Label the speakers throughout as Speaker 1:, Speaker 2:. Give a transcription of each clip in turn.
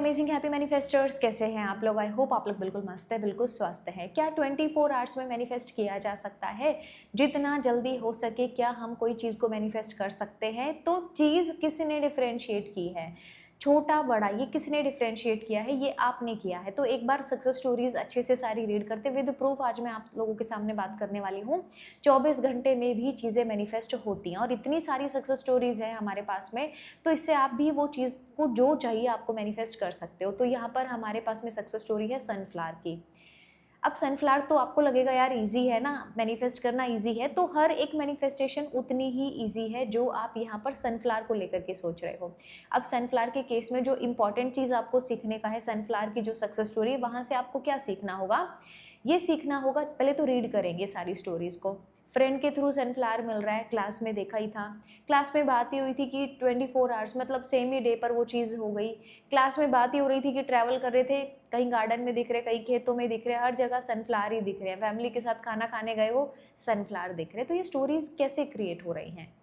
Speaker 1: Amazing happy मैनिफेस्टर्स, कैसे हैं आप लोग? आई होप आप लोग बिल्कुल मस्त है, बिल्कुल स्वस्थ है। क्या 24 आवर्स में मैनिफेस्ट किया जा सकता है? जितना जल्दी हो सके क्या हम कोई चीज़ को मैनिफेस्ट कर सकते हैं? तो चीज़ किसी ने डिफरेंशिएट की है, छोटा बड़ा ये किसने डिफरेंशिएट किया है? ये आपने किया है। तो एक बार सक्सेस स्टोरीज अच्छे से सारी रीड करते विद प्रूफ आज मैं आप लोगों के सामने बात करने वाली हूँ। 24 घंटे में भी चीज़ें मैनिफेस्ट होती हैं और इतनी सारी सक्सेस स्टोरीज हैं हमारे पास में, तो इससे आप भी वो चीज़ को जो चाहिए आपको मैनिफेस्ट कर सकते हो। तो यहाँ पर हमारे पास में सक्सेस स्टोरी है सनफ्लावर की। अब सनफ्लावर तो आपको लगेगा यार इजी है ना, मैनिफेस्ट करना इजी है, तो हर एक मैनिफेस्टेशन उतनी ही इजी है जो आप यहाँ पर सनफ्लावर को लेकर के सोच रहे हो। अब सनफ्लावर के केस में जो इंपॉर्टेंट चीज़ आपको सीखने का है, सनफ्लावर की जो सक्सेस स्टोरी है वहाँ से आपको क्या सीखना होगा, ये सीखना होगा। पहले तो रीड करेंगे सारी स्टोरीज को। फ्रेंड के थ्रू सनफ्लावर मिल रहा है, क्लास में देखा ही था, क्लास में बात ही हुई थी कि 24 आवर्स मतलब सेम ही डे पर वो चीज़ हो गई। क्लास में बात ही हो रही थी कि ट्रैवल कर रहे थे, कहीं गार्डन में दिख रहे, कहीं खेतों में दिख रहे, हर जगह सनफ्लावर ही दिख रहे हैं। फैमिली के साथ खाना खाने गए हो, सनफ्लावर दिख रहे। तो ये स्टोरीज कैसे क्रिएट हो रही हैं?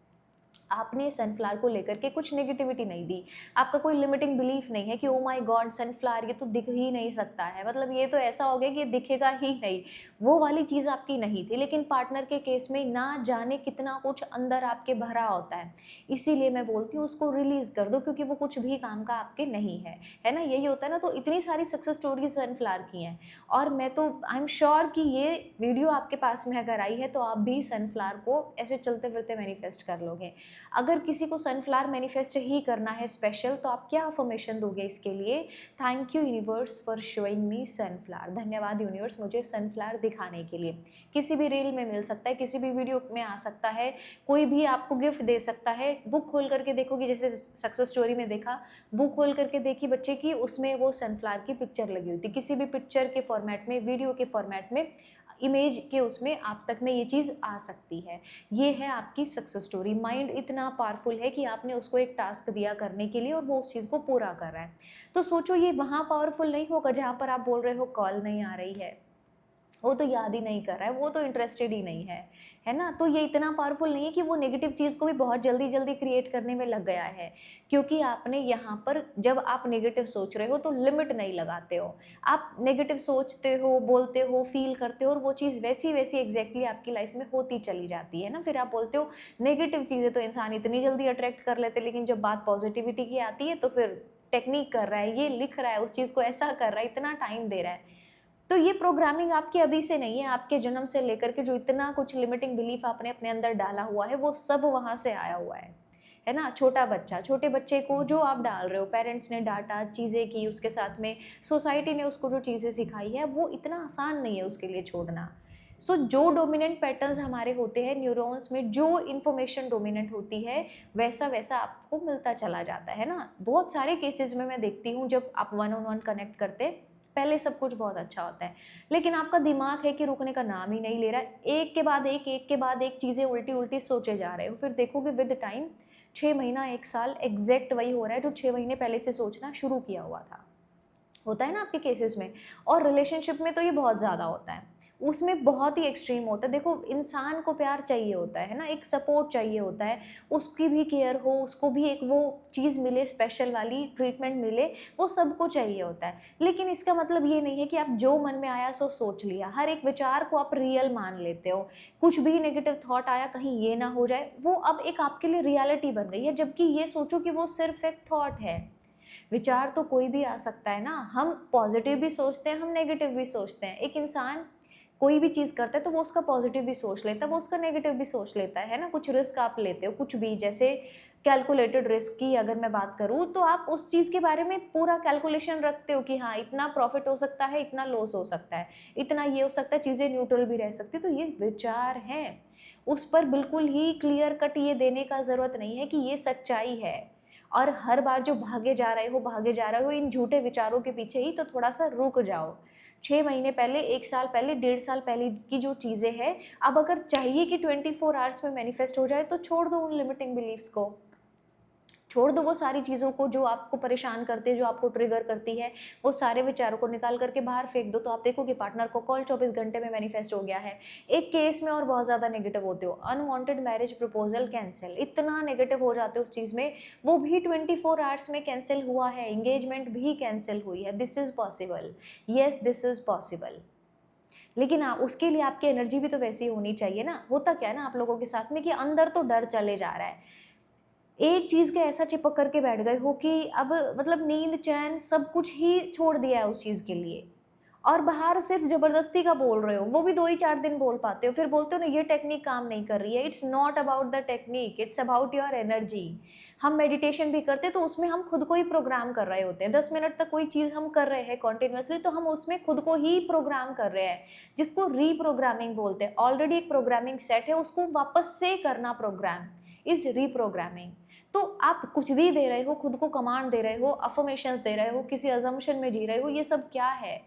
Speaker 1: आपने सनफ्लावर को लेकर के कुछ नेगेटिविटी नहीं दी, आपका कोई लिमिटिंग बिलीफ नहीं है कि ओ माय गॉड सनफ्लावर ये तो दिख ही नहीं सकता है, मतलब ये तो ऐसा हो गया कि ये दिखेगा ही नहीं। वो वाली चीज़ आपकी नहीं थी। लेकिन पार्टनर के केस में ना जाने कितना कुछ अंदर आपके भरा होता है, इसीलिए मैं बोलती हूँ उसको रिलीज कर दो, क्योंकि वो कुछ भी काम का आपके नहीं है ना, यही होता है ना। तो इतनी सारी सक्सेस स्टोरीज सनफ्लावर की हैं और मैं तो आई एम श्योर कि ये वीडियो आपके पास में अगर आई है तो आप भी सनफ्लावर को ऐसे चलते फिरते मैनिफेस्ट कर लोगे। अगर किसी को सनफ्लावर मैनिफेस्ट ही करना है स्पेशल, तो आप क्या अफर्मेशन दोगे इसके लिए? Thank you universe for showing me sunflower. धन्यवाद यूनिवर्स मुझे सनफ्लावर दिखाने के लिए। किसी भी रील में मिल सकता है, किसी भी वीडियो में आ सकता है, कोई भी आपको गिफ्ट दे सकता है। बुक खोल करके देखोगे, जैसे सक्सेस स्टोरी में देखा, बुक खोल करके देखी बच्चे की, उसमें वो सनफ्लावर की पिक्चर लगी हुई थी। किसी भी पिक्चर के फॉर्मेट में, वीडियो के फॉर्मेट में, इमेज के उसमें आप तक में ये चीज़ आ सकती है। ये है आपकी सक्सेस स्टोरी। माइंड इतना पावरफुल है कि आपने उसको एक टास्क दिया करने के लिए और वो उस चीज़ को पूरा कर रहा है। तो सोचो ये वहाँ पावरफुल नहीं होगा जहाँ पर आप बोल रहे हो कॉल नहीं आ रही है, वो तो याद ही नहीं कर रहा है, वो तो इंटरेस्टेड ही नहीं है ना। तो ये इतना पावरफुल नहीं है कि वो नेगेटिव चीज़ को भी बहुत जल्दी जल्दी क्रिएट करने में लग गया है, क्योंकि आपने यहाँ पर जब आप नेगेटिव सोच रहे हो तो लिमिट नहीं लगाते हो। आप नेगेटिव सोचते हो, बोलते हो, फील करते हो और वो चीज़ वैसी वैसी एग्जैक्टली आपकी लाइफ में होती चली जाती है ना। फिर आप बोलते हो नेगेटिव चीज़ें तो इंसान इतनी जल्दी अट्रैक्ट कर लेते, लेकिन जब बात पॉजिटिविटी की आती है तो फिर टेक्निक कर रहा है, ये लिख रहा है, उस चीज़ को ऐसा कर रहा है, इतना टाइम दे रहा है। तो ये प्रोग्रामिंग आपकी अभी से नहीं है, आपके जन्म से लेकर के जो इतना कुछ लिमिटिंग बिलीफ आपने अपने अंदर डाला हुआ है वो सब वहाँ से आया हुआ है ना। छोटा बच्चा, छोटे बच्चे को जो आप डाल रहे हो, पेरेंट्स ने डांटा, चीज़ें की, उसके साथ में सोसाइटी ने उसको जो चीज़ें सिखाई है वो इतना आसान नहीं है उसके लिए छोड़ना। सो जो डोमिनेंट पैटर्न्स हमारे होते हैं न्यूरॉन्स में, जो इन्फॉर्मेशन डोमिनेंट होती है वैसा वैसा आपको मिलता चला जाता है ना। बहुत सारे केसेस में मैं देखती हूँ जब आप वन ऑन वन कनेक्ट करते, पहले सब कुछ बहुत अच्छा होता है, लेकिन आपका दिमाग है कि रुकने का नाम ही नहीं ले रहा है, एक के बाद एक चीज़ें उल्टी उल्टी सोचे जा रहे हो। फिर देखोगे विद टाइम 6 महीना 1 साल एग्जैक्ट वही हो रहा है जो 6 महीने पहले से सोचना शुरू किया हुआ था। होता है ना आपके केसेस में। और रिलेशनशिप में तो ये बहुत ज़्यादा होता है, उसमें बहुत ही एक्सट्रीम होता है। देखो इंसान को प्यार चाहिए होता है ना, एक सपोर्ट चाहिए होता है, उसकी भी केयर हो, उसको भी एक वो चीज़ मिले, स्पेशल वाली ट्रीटमेंट मिले, वो सबको चाहिए होता है। लेकिन इसका मतलब ये नहीं है कि आप जो मन में आया सो सोच लिया, हर एक विचार को आप रियल मान लेते हो। कुछ भी नेगेटिव थॉट आया, कहीं ये ना हो जाए, वो अब एक आपके लिए रियलिटी बन गई है, जबकि ये सोचो कि वो सिर्फ एक थॉट है। विचार तो कोई भी आ सकता है ना, हम पॉजिटिव भी सोचते हैं, हम नेगेटिव भी सोचते हैं। एक इंसान कोई भी चीज़ करता है तो वो उसका पॉजिटिव भी सोच लेता है, वो उसका नेगेटिव भी सोच लेता है ना। कुछ रिस्क आप लेते हो, कुछ भी, जैसे कैलकुलेटेड रिस्क की अगर मैं बात करूँ, तो आप उस चीज़ के बारे में पूरा कैलकुलेशन रखते हो कि हाँ इतना प्रॉफिट हो सकता है, इतना लॉस हो सकता है, इतना ये हो सकता है, चीज़ें न्यूट्रल भी रह सकती है। तो ये विचार हैं, उस पर बिल्कुल ही क्लियर कट ये देने का ज़रूरत नहीं है कि ये सच्चाई है। और हर बार जो भागे जा रहे हो इन झूठे विचारों के पीछे ही, तो थोड़ा सा रुक जाओ। 6 महीने पहले, 1 साल पहले, 1.5 साल पहले की जो चीज़ें हैं, अब अगर चाहिए कि 24 आवर्स में मैनिफेस्ट हो जाए तो छोड़ दो उन लिमिटिंग बिलीफ्स को। छोड़ दो वो सारी चीज़ों को जो आपको परेशान करती है, जो आपको ट्रिगर करती है, वो सारे विचारों को निकाल करके बाहर फेंक दो, तो आप देखो कि पार्टनर को कॉल 24 घंटे में मैनिफेस्ट हो गया है। एक केस में और बहुत ज़्यादा नेगेटिव होते हो, अनवांटेड मैरिज प्रपोजल कैंसिल, इतना नेगेटिव हो जाते हो उस चीज़ में, वो भी 24 आवर्स में कैंसिल हुआ है, एंगेजमेंट भी कैंसिल हुई है। This is possible, yes this is possible. लेकिन हाँ, उसके लिए आपकी एनर्जी भी तो वैसी होनी चाहिए ना। होता क्या है ना आप लोगों के साथ में कि अंदर तो डर चले जा रहा है, एक चीज़ के ऐसा चिपक करके बैठ गए हो कि अब मतलब नींद, चैन सब कुछ ही छोड़ दिया है उस चीज़ के लिए, और बाहर सिर्फ ज़बरदस्ती का बोल रहे हो, वो भी 2 ही 4 दिन बोल पाते हो, फिर बोलते हो ना ये टेक्निक काम नहीं कर रही है। It's not about the technique, it's about your energy. हम मेडिटेशन भी करते हैं तो उसमें हम खुद को ही प्रोग्राम कर रहे होते हैं। 10 मिनट तक कोई चीज़ हम कर रहे हैं कंटिन्यूअसली, तो हम उसमें खुद को ही प्रोग्राम कर रहे हैं, जिसको रीप्रोग्रामिंग बोलते हैं। ऑलरेडी एक प्रोग्रामिंग सेट है, उसको वापस से करना प्रोग्राम इज़ रीप्रोग्रामिंग। तो आप कुछ भी दे रहे हो, खुद को कमांड दे रहे हो, अफर्मेशंस दे रहे हो, किसी अजम्पशन में जी रहे हो, ये सब क्या है?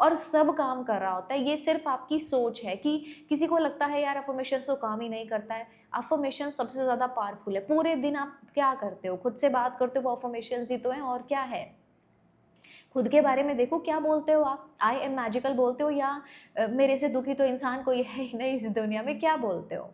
Speaker 1: और सब काम कर रहा होता है। ये सिर्फ आपकी सोच है कि किसी को लगता है यार अफर्मेशंस तो काम ही नहीं करता है। अफर्मेशन सबसे ज़्यादा पावरफुल है। पूरे दिन आप क्या करते हो? खुद से बात करते हो, वो अफर्मेशंस ही तो हैं, और क्या है? खुद के बारे में देखो, क्या बोलते हो आप? आई एम मैजिकल बोलते हो, या मेरे से दुखी तो इंसान कोई है ही नहीं इस दुनिया में, क्या बोलते हो?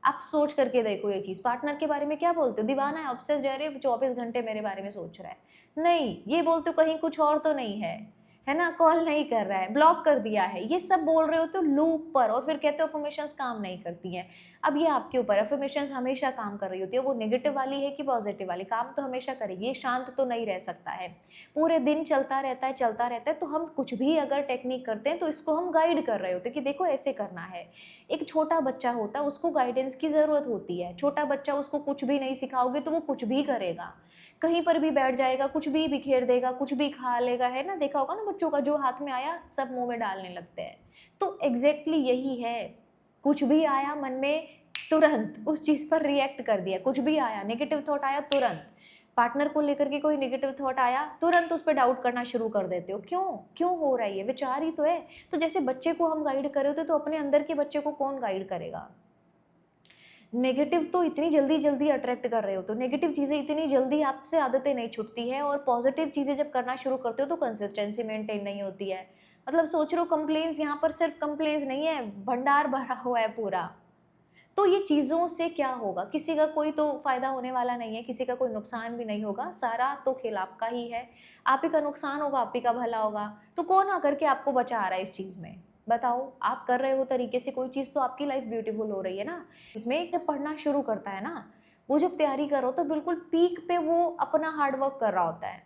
Speaker 1: आप सोच करके देखो ये चीज़। पार्टनर के बारे में क्या बोलते हो? दीवाना है, ऑब्सेस्ड है, अरे 24 घंटे मेरे बारे में सोच रहा है। नहीं, ये बोलते हो कहीं कुछ और तो नहीं है ना? कॉल नहीं कर रहा है, ब्लॉक कर दिया है, ये सब बोल रहे होते हो लूप पर, और फिर कहते हो अफर्मेशंस काम नहीं करती हैं। अब ये आपके ऊपर, अफर्मेशंस हमेशा काम कर रही होती है, वो नेगेटिव वाली है कि पॉजिटिव वाली, काम तो हमेशा करेगी, ये शांत तो नहीं रह सकता है, पूरे दिन चलता रहता है, चलता रहता है। तो हम कुछ भी अगर टेक्निक करते हैं तो इसको हम गाइड कर रहे होते हैं कि देखो ऐसे करना है। एक छोटा बच्चा होता है, उसको गाइडेंस की ज़रूरत होती है। छोटा बच्चा, उसको कुछ भी नहीं सिखाओगे तो वो कुछ भी करेगा, कहीं पर भी बैठ जाएगा, कुछ भी बिखेर देगा, कुछ भी खा लेगा, है ना? देखा होगा ना बच्चों का, जो हाथ में आया सब मुँह में डालने लगते हैं। तो एग्ज़ैक्टली यही है, कुछ भी आया मन में, तुरंत उस चीज़ पर रिएक्ट कर दिया। कुछ भी आया, नेगेटिव थॉट आया, तुरंत पार्टनर को लेकर के कोई नेगेटिव थॉट आया, तुरंत उस पे डाउट करना शुरू कर देते हो। क्यों? क्यों हो रहा है ये? विचार ही तो है। तो जैसे बच्चे को हम गाइड कर रहे होते, तो अपने अंदर के बच्चे को कौन गाइड करेगा? नेगेटिव तो इतनी जल्दी-जल्दी अट्रैक्ट कर रहे हो, तो नेगेटिव चीज़ें इतनी जल्दी आपसे आदतें नहीं छूटती है, और पॉजिटिव चीज़ें जब करना शुरू करते हो तो कंसिस्टेंसी मेंटेन नहीं होती है। मतलब सोच रहे हो कंप्लेंट्स, यहाँ पर सिर्फ कंप्लेंट्स नहीं है, भंडार भरा हुआ है पूरा। तो ये चीज़ों से क्या होगा? किसी का कोई तो फ़ायदा होने वाला नहीं है, किसी का कोई नुकसान भी नहीं होगा, सारा तो खेल आपका ही है। आप ही का नुकसान होगा, आप ही का भला होगा। तो कौन आकर के आपको बचा रहा है इस चीज़ में? बताओ, आप कर रहे हो तरीके से कोई चीज़, तो आपकी लाइफ़ ब्यूटीफुल हो रही है ना। इसमें जब पढ़ना शुरू करता है ना, वो जब तैयारी करो तो बिल्कुल पीक पे वो अपना हार्ड वर्क कर रहा होता है।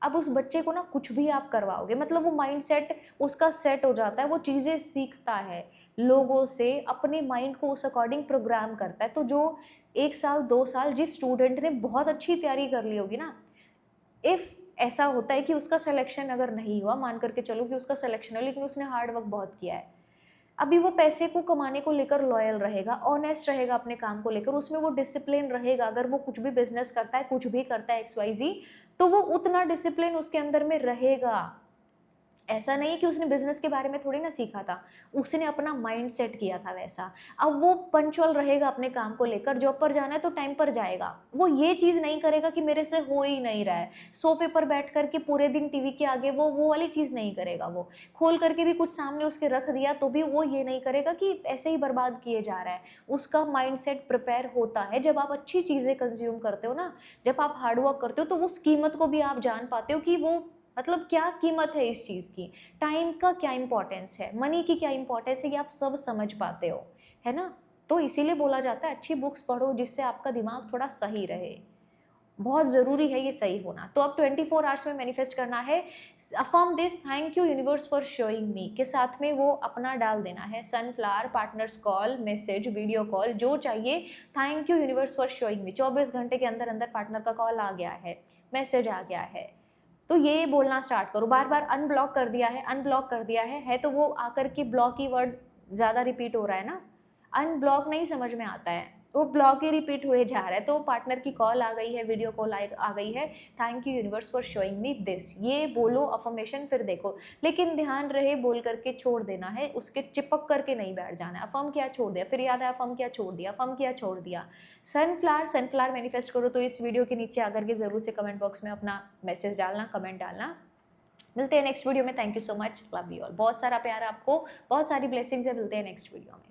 Speaker 1: अब उस बच्चे को ना कुछ भी आप करवाओगे, मतलब वो माइंडसेट उसका सेट हो जाता है, वो चीज़ें सीखता है, लोगों से अपने माइंड को उस अकॉर्डिंग प्रोग्राम करता है। तो जो 1 साल 2 साल जिस स्टूडेंट ने बहुत अच्छी तैयारी कर ली होगी ना, इफ़ ऐसा होता है कि उसका सिलेक्शन अगर नहीं हुआ, मान करके चलो कि उसका सिलेक्शन हुआ लेकिन उसने हार्ड वर्क बहुत किया है, अभी वो पैसे को कमाने को लेकर लॉयल रहेगा, ऑनेस्ट रहेगा अपने काम को लेकर, उसमें वो डिसिप्लिन रहेगा। अगर वो कुछ भी बिज़नेस करता है, कुछ भी करता है XYZ, तो वो उतना डिसिप्लिन उसके अंदर में रहेगा। ऐसा नहीं है कि उसने बिज़नेस के बारे में थोड़ी ना सीखा था, उसने अपना माइंड सेट किया था वैसा। अब वो पंक्चुअल रहेगा अपने काम को लेकर, जॉब पर जाना है तो टाइम पर जाएगा। वो ये चीज़ नहीं करेगा कि मेरे से हो ही नहीं रहा है, सोफ़े पर बैठ कर के पूरे दिन टीवी के आगे, वो वाली चीज़ नहीं करेगा वो। खोल करके भी कुछ सामने उसके रख दिया तो भी वो ये नहीं करेगा कि ऐसे ही बर्बाद किए जा रहा है। उसका माइंड सेट प्रिपेयर होता है। जब आप अच्छी चीज़ें कंज़्यूम करते हो ना, जब आप हार्ड वर्क करते हो, तो उस कीमत को भी आप जान पाते हो कि वो मतलब क्या कीमत है इस चीज़ की, टाइम का क्या इम्पोर्टेंस है, मनी की क्या इम्पोर्टेंस है, ये आप सब समझ पाते हो, है ना? तो इसीलिए बोला जाता है अच्छी बुक्स पढ़ो जिससे आपका दिमाग थोड़ा सही रहे। बहुत ज़रूरी है ये सही होना। तो अब 24 आवर्स में मैनिफेस्ट करना है, affirm this, thank you universe for showing me के साथ में वो अपना डाल देना है, sunflower, partners call, message, video call, जो चाहिए, thank you universe for showing me. 24 घंटे के अंदर अंदर पार्टनर का कॉल आ गया है, मैसेज आ गया है, तो ये बोलना स्टार्ट करो। बार बार अनब्लॉक कर दिया है, अनब्लॉक कर दिया है तो वो आकर के ब्लॉक की वर्ड ज़्यादा रिपीट हो रहा है ना। अनब्लॉक नहीं समझ में आता है, वो ब्लॉग ही रिपीट हुए जा रहा है। तो पार्टनर की कॉल आ गई है, वीडियो कॉल आ गई है, thank you universe for showing me this, ये बोलो अफर्मेशन, फिर देखो। लेकिन ध्यान रहे बोल करके छोड़ देना है, उसके चिपक करके नहीं बैठ जाना है। अफर्म किया छोड़ दिया, फिर याद है अफर्म किया छोड़ दिया, अफर्म किया छोड़ दिया। सनफ्लावर मैनिफेस्ट करो तो इस वीडियो के नीचे आकर के ज़रूर से कमेंट बॉक्स में अपना मैसेज डालना, कमेंट डालना। मिलते हैं नेक्स्ट वीडियो में। Thank you so much, love you all. बहुत सारा प्यार आपको, बहुत सारी ब्लेसिंग्स है। मिलते हैं नेक्स्ट वीडियो में।